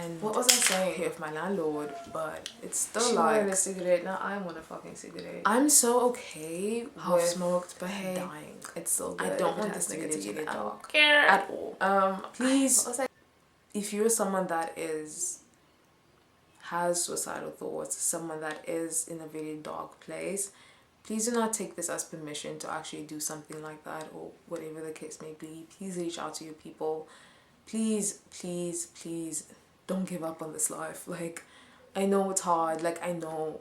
and what was I saying? with my landlord, but it's still She like wanted a cigarette. Now I want a fucking cigarette. I'm so okay Half with smoked, but hey, dying. it's still good. I don't if it want has this nigga to get I don't dark care at all. Please, what was I? if you're someone that has suicidal thoughts, someone that is in a very dark place, please do not take this as permission to actually do something like that or whatever the case may be. Please reach out to your people. Please, please, please don't give up on this life. Like, I know it's hard. Like, I know.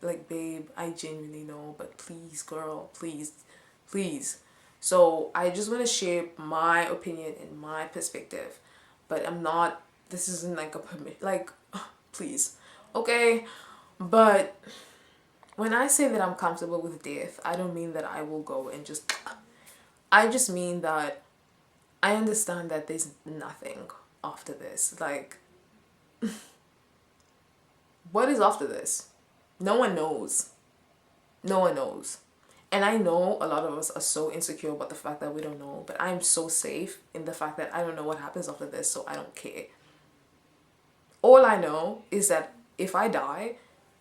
Like, babe, I genuinely know. But please, girl, please, please. So I just want to share my opinion and my perspective. But I'm not, this isn't like a permit. Like, please. Okay? But when I say that I'm comfortable with death, I don't mean that I will go and just, I just mean that I understand that there's nothing after this. Like, what is after this? No one knows. No one knows. And I know a lot of us are so insecure about the fact that we don't know, but I'm so safe in the fact that I don't know what happens after this, so I don't care. All I know is that if I die,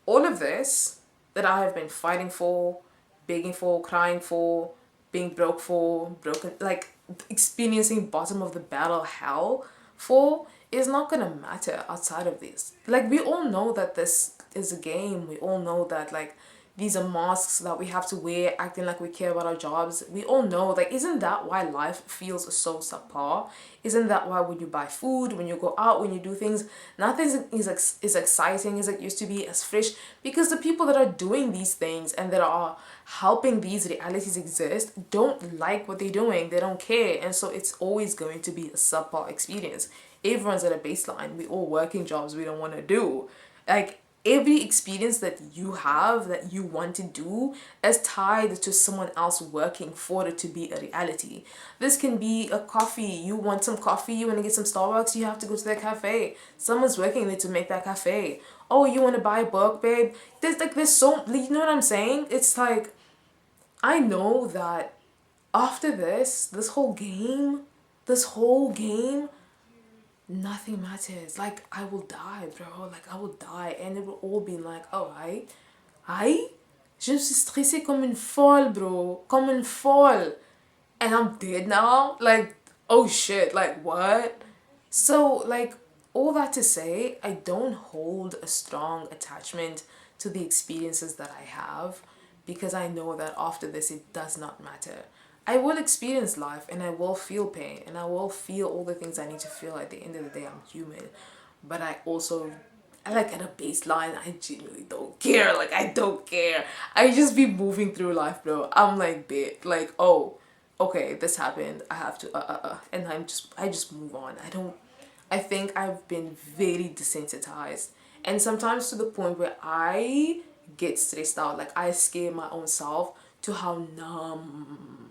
all of this that I have been fighting for, begging for, crying for, being broken, like experiencing bottom of the barrel hell for, is not gonna matter outside of this. Like, we all know that this is a game. We all know that, like, these are masks that we have to wear, acting like we care about our jobs. We all know, like, isn't that why life feels so subpar? Isn't that why when you buy food, when you go out, when you do things, nothing is exciting as it used to be, as fresh? Because the people that are doing these things and that are helping these realities exist don't like what they're doing. They don't care. And so it's always going to be a subpar experience. Everyone's at a baseline. We all working jobs we don't want to do. Like, every experience that you have that you want to do is tied to someone else working for it to be a reality. This can be a coffee. You want some coffee, you want to get some Starbucks, you have to go to that cafe. Someone's working there to make that cafe. Oh, you want to buy a book, babe? There's so, you know what I'm saying? It's like, I know that after this whole game, nothing matters. Like, I will die, bro. Like, I will die. And it will all be like, oh, aïe, je me suis stressée comme une folle, bro. Comme une folle. And I'm dead now? Like, oh shit, like, what? So, like, all that to say, I don't hold a strong attachment to the experiences that I have, because I know that after this, it does not matter. I will experience life and I will feel pain and I will feel all the things I need to feel. At the end of the day, I'm human. But I also, like, at a baseline, I genuinely don't care. Like, I don't care. I just be moving through life, bro. I'm like, bit, like, oh, okay, this happened. I have to, and I just move on. I think I've been very desensitized. And sometimes to the point where I get stressed out. Like, I scare my own self to how numb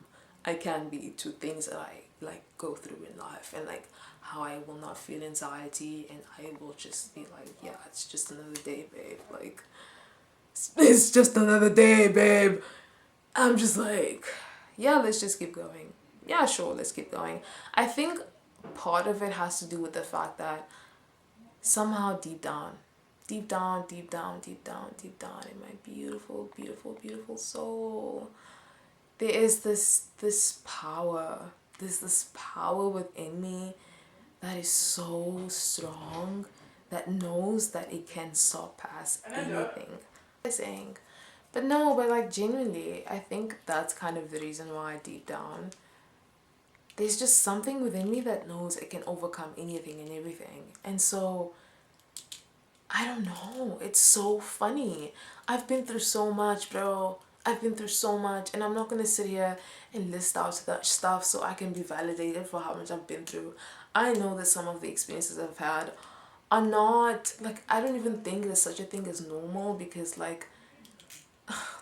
I can be to things that I, like, go through in life, and like how I will not feel anxiety and I will just be like, yeah, it's just another day, babe. Like, it's just another day, babe. I'm just like, yeah, let's just keep going. Yeah, sure, let's keep going. I think part of it has to do with the fact that somehow deep down, in my beautiful, beautiful, beautiful soul, there is this power. There's this power within me that is so strong, that knows that it can surpass anything. I'm saying, but no, but like, genuinely, I think that's kind of the reason why deep down there's just something within me that knows it can overcome anything and everything. And so I don't know, it's so funny. I've been through so much, bro. I've been through so much, and I'm not gonna sit here and list out that stuff so I can be validated for how much I've been through. I know that some of the experiences I've had are not, like, I don't even think there's such a thing as normal, because, like,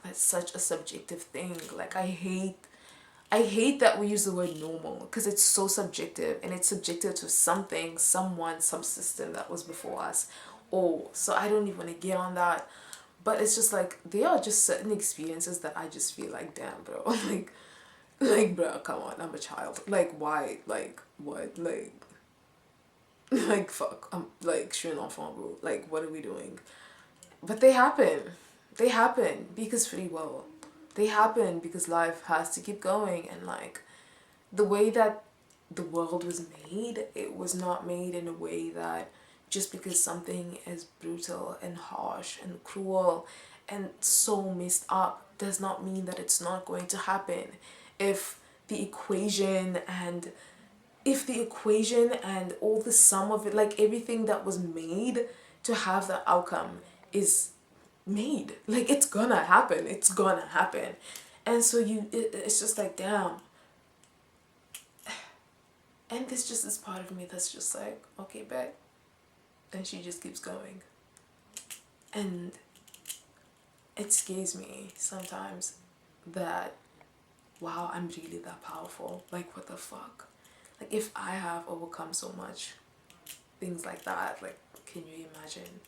that's such a subjective thing. Like, I hate that we use the word normal, because it's so subjective, and it's subjective to something, someone, some system that was before us. Oh, so I don't even want to get on that. But it's just like, there are just certain experiences that I just feel like, damn, bro. Like, bro, come on, I'm a child. Like, why? Like, what? Like, Like, fuck, I'm like, je suis un enfant, bro. Like, what are we doing? But they happen. They happen because free will. They happen because life has to keep going, and like, the way that the world was made, it was not made in a way that just because something is brutal and harsh and cruel and so messed up does not mean that it's not going to happen. If the equation and if the equation and all the sum of it, like everything that was made to have the outcome is made, like it's gonna happen, it's gonna happen. And so it's just like, damn. And there's just this part of me that's just like, okay, bet. And she just keeps going. And it scares me sometimes that, wow, I'm really that powerful. Like, what the fuck? Like, if I have overcome so much, things like that, like, can you imagine?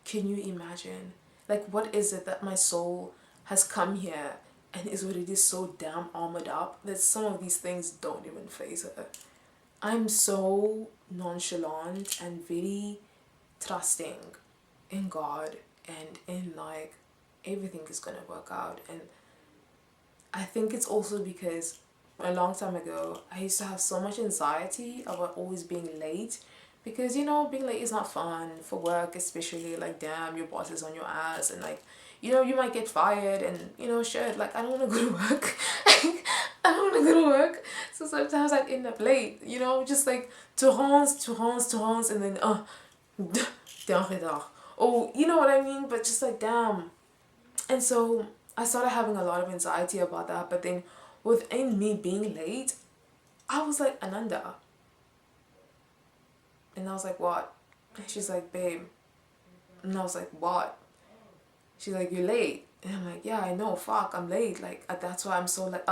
Can you imagine? Like, what is it that my soul has come here and is already so damn armored up that some of these things don't even phase her? I'm so nonchalant and very trusting in God and in like everything is gonna work out. And I think it's also because a long time ago I used to have so much anxiety about always being late, because you know being late is not fun for work, especially like damn your boss is on your ass and like you know you might get fired and you know shit, like I don't want to go to work. I don't want to go to work, so sometimes I'd end up late, you know, just like Torrance and then t'es en retard. Oh, you know what I mean? But just like damn. And so I started having a lot of anxiety about that. But then within me being late, I was like, Ananda. And I was like, what? And she's like, babe. And I was like, what? She's like, you're late. And I'm like, yeah, I know, fuck, I'm late. Like, that's why I'm so like,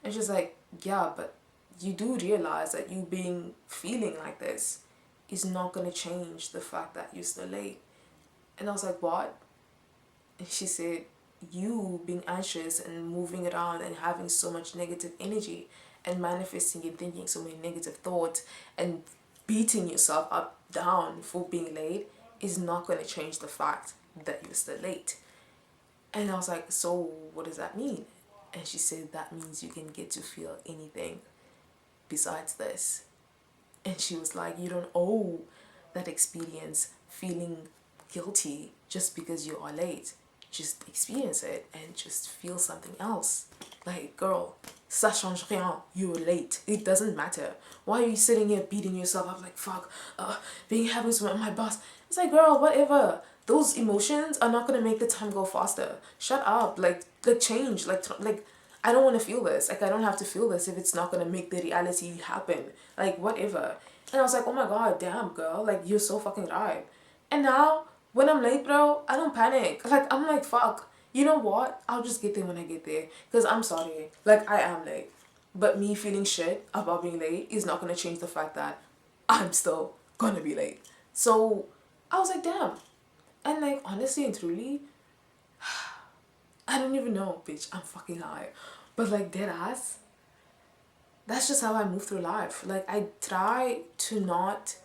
And she's like, yeah, but you do realize that you being feeling like this is not going to change the fact that you're still late. And I was like, what? And she said, you being anxious and moving around and having so much negative energy and manifesting and thinking so many negative thoughts and beating yourself up down for being late is not going to change the fact that you're still late. And I was like, so what does that mean? And she said, that means you can get to feel anything besides this. And she was like, you don't owe that experience feeling guilty just because you are late. Just experience it and just feel something else. Like, girl, ça change rien. You're late. It doesn't matter. Why are you sitting here beating yourself up like, fuck, being having with my boss? It's like, girl, whatever. Those emotions are not gonna make the time go faster. Shut up. Like change. Like, I don't want to feel this. Like, I don't have to feel this if it's not gonna make the reality happen. Like, whatever. And I was like, oh my god, damn, girl. Like, you're so fucking right. And now, when I'm late, bro, I don't panic. Like, I'm like, fuck. You know what? I'll just get there when I get there. Because I'm sorry. Like, I am late. But me feeling shit about being late is not gonna change the fact that I'm still gonna be late. So, I was like, damn. And like, honestly and truly, I don't even know, bitch. I'm fucking high. But like, dead ass, that's just how I move through life. Like, I try to not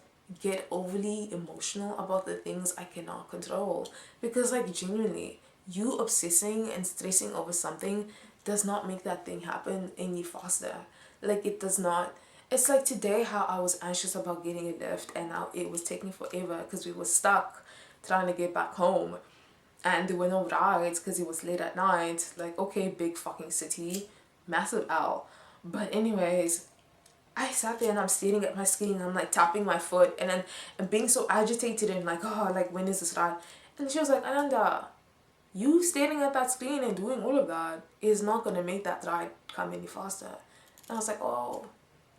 get overly emotional about the things I cannot control. Because like, genuinely, you obsessing and stressing over something does not make that thing happen any faster. Like, it does not. It's like today how I was anxious about getting a lift and now it was taking forever because we were stuck trying to get back home and there were no rides because it was late at night. Like, okay, big fucking city, massive L. But anyways, I sat there and I'm staring at my screen and I'm like tapping my foot and then I'm being so agitated and like, oh, like when is this ride? And she was like, Ananda, you staring at that screen and doing all of that is not gonna make that ride come any faster. And I was like, oh,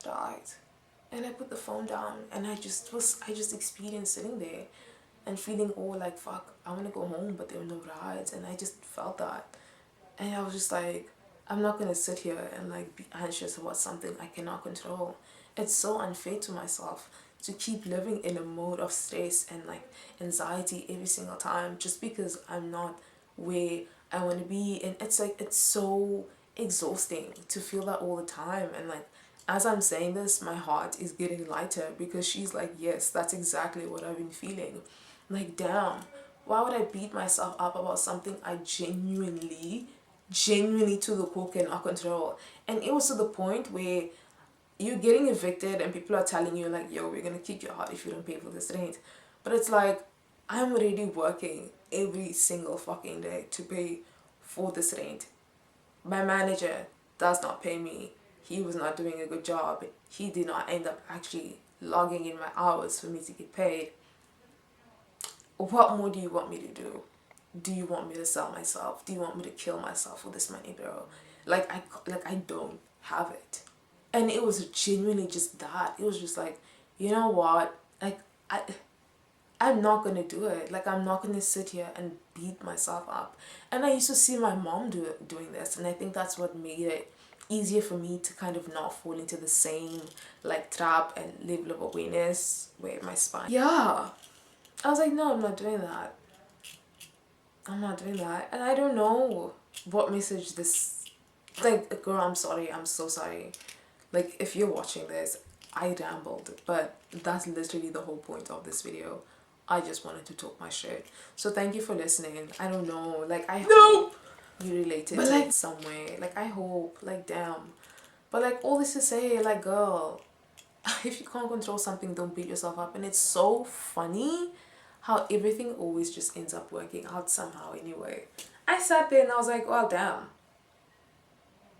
right. And I put the phone down and I just experienced sitting there and feeling all like, fuck, I want to go home, but there were no rides. And I just felt that. And I was just like, I'm not going to sit here and like be anxious about something I cannot control. It's so unfair to myself to keep living in a mode of stress and like anxiety every single time just because I'm not where I want to be. And it's like, it's so exhausting to feel that all the time. And like, as I'm saying this, my heart is getting lighter because she's like, yes, that's exactly what I've been feeling. Like, damn, why would I beat myself up about something I genuinely to the core cannot control? And it was to the point where you're getting evicted and people are telling you like, yo, we're gonna kick you out if you don't pay for this rent. But it's like, I'm already working every single fucking day to pay for this rent. My manager does not pay me. He was not doing a good job. He did not end up actually logging in my hours for me to get paid. What more do you want me to do? Do you want me to sell myself? Do you want me to kill myself for this money, bro? I don't have it. And it was genuinely just that. It was just like, you know what? Like, I'm not gonna do it. Like, I'm not gonna sit here and beat myself up. And I used to see my mom doing this, and I think that's what made it easier for me to kind of not fall into the same like trap and level of awareness where my spine. Yeah, I was like, no, I'm not doing that. I'm not doing that. And I don't know what message this, like, girl, I'm sorry, I'm so sorry. Like, if you're watching this, I rambled, but that's literally the whole point of this video. I just wanted to talk my shit. So thank you for listening. I don't know, like, I hope you related to it some way. Like, I hope, like, damn. But like, all this to say, like, girl, if you can't control something, don't beat yourself up. And it's so funny how everything always just ends up working out somehow anyway. I sat there and I was like, well, damn.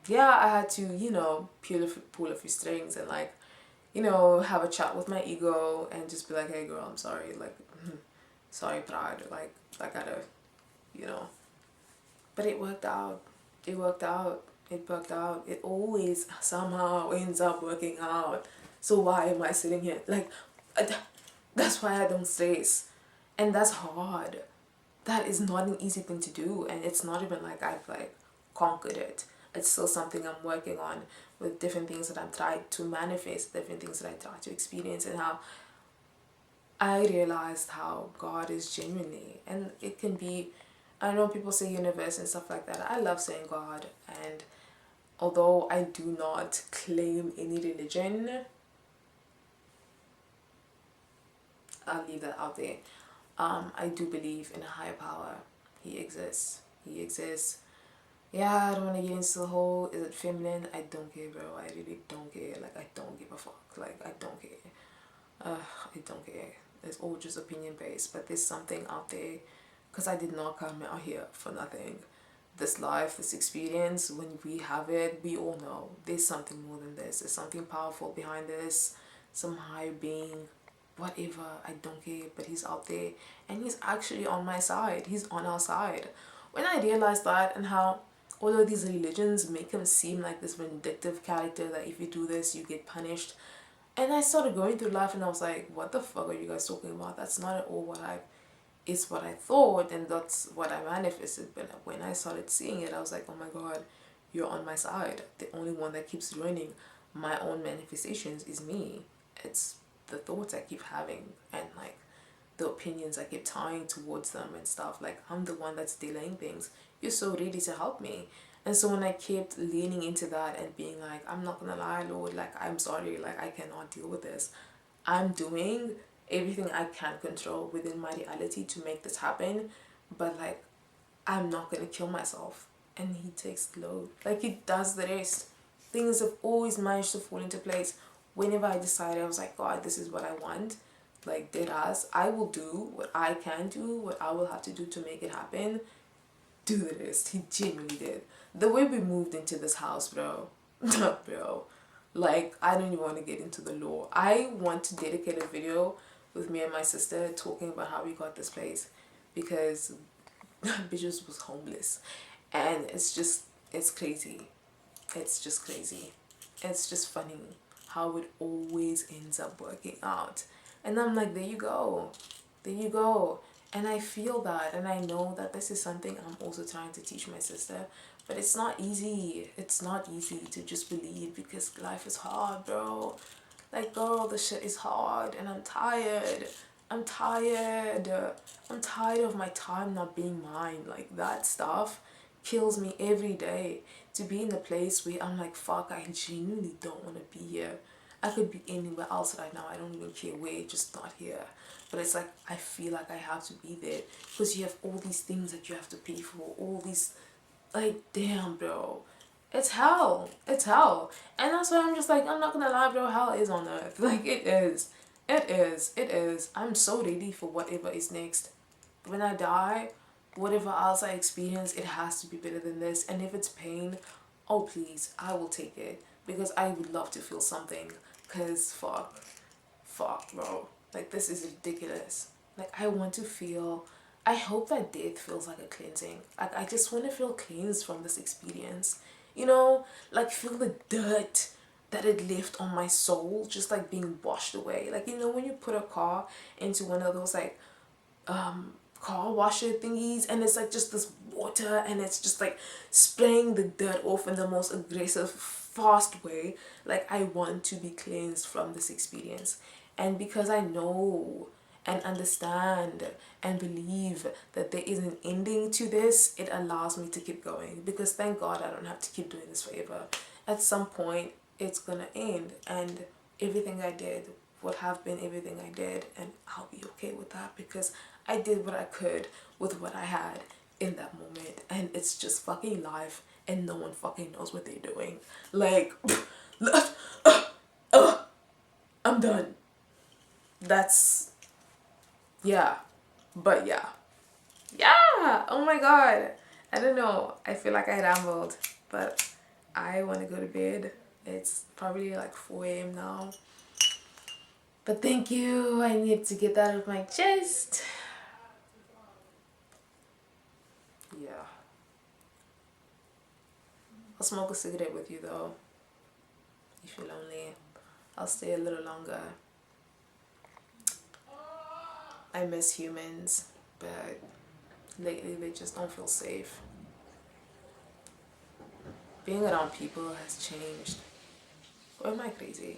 Yeah, I had to, you know, pull a few strings and like, you know, have a chat with my ego and just be like, hey girl, I'm sorry, like, sorry pride, like, I gotta, you know. But it worked out. It worked out. It worked out. It always somehow ends up working out. So why am I sitting here? Like, that's why I don't stress. And that's hard. That is not an easy thing to do. And it's not even like I've like conquered it. It's still something I'm working on with different things that I'm trying to manifest, different things that I try to experience, and how I realized how God is genuinely, and it can be, I know people say universe and stuff like that. I love saying God, and although I do not claim any religion, I'll leave that out there. I do believe in a higher power. He exists. He exists. Yeah, I don't want to get into the whole, is it feminine? I don't care, bro. I really don't care. Like, I don't give a fuck. Like, I don't care. I don't care. It's all just opinion based, but there's something out there, because I did not come out here for nothing. This life, this experience, when we have it, we all know there's something more than this. There's something powerful behind this, some higher being, whatever. I don't care, but he's out there, and he's actually on my side. He's on our side. When I realized that, and how all of these religions make him seem like this vindictive character, that if you do this, you get punished. And I started going through life and I was like, what the fuck are you guys talking about? That's not at all it's what I thought, and that's what I manifested. But when I started seeing it, I was like, oh my God, you're on my side. The only one that keeps ruining my own manifestations is me. It's the thoughts I keep having and like the opinions I keep tying towards them and stuff. Like, I'm the one that's delaying things. You're so ready to help me. And so when I kept leaning into that and being like, I'm not gonna lie, Lord, like, I'm sorry, like, I cannot deal with this. I'm doing everything I can control within my reality to make this happen, but like, I'm not gonna kill myself. And he takes the load. Like, he does the rest. Things have always managed to fall into place. Whenever I decided, I was like, God, this is what I want. Like, dead ass, I will do what I can do, what I will have to do to make it happen. Do the rest. He genuinely did. The way we moved into this house, bro. Bro. Like, I don't even want to get into the lore. I want to dedicate a video with me and my sister talking about how we got this place, because bitches was homeless. And it's crazy. It's just crazy. It's just funny how it always ends up working out. And I'm like, there you go. There you go. And I feel that, and I know that this is something I'm also trying to teach my sister. But it's not easy. It's not easy to just believe, because life is hard, bro. Like, girl, the shit is hard, and I'm tired. I'm tired. I'm tired of my time not being mine. Like, that stuff kills me every day to be in a place where I'm like, fuck, I genuinely don't want to be here. I could be anywhere else right now. I don't even care where, just not here. But it's like, I feel like I have to be there because you have all these things that you have to pay for, all these, like, damn, bro. It's hell. It's hell. And that's why I'm just like, I'm not gonna lie, bro, hell is on earth. Like, it is. It is. It is. I'm so ready for whatever is next. When I die, whatever else I experience, it has to be better than this. And if it's pain, oh please, I will take it. Because I would love to feel something. Because fuck, bro. Like, this is ridiculous. Like, I want to feel, I hope that death feels like a cleansing. Like, I just want to feel cleansed from this experience. You know, like, feel the dirt that it left on my soul, just like being washed away. Like, you know, when you put a car into one of those, like, car washer thingies, and it's like just this water, and it's just like spraying the dirt off in the most aggressive, fast way. Like, I want to be cleansed from this experience. And because I know and understand and believe that there is an ending to this, it allows me to keep going. Because thank God I don't have to keep doing this forever. At some point it's gonna end, and everything I did would have been everything I did, and I'll be okay with that because I did what I could with what I had in that moment. And it's just fucking life, and no one fucking knows what they're doing. Like, I'm done. That's, yeah. But yeah. Yeah! Oh my god. I don't know. I feel like I rambled, but I want to go to bed. It's probably like 4 a.m. now. But thank you. I need to get that off my chest. Yeah. I'll smoke a cigarette with you though. If you're lonely, I'll stay a little longer. I miss humans, but lately they just don't feel safe. Being around people has changed. Or am I crazy?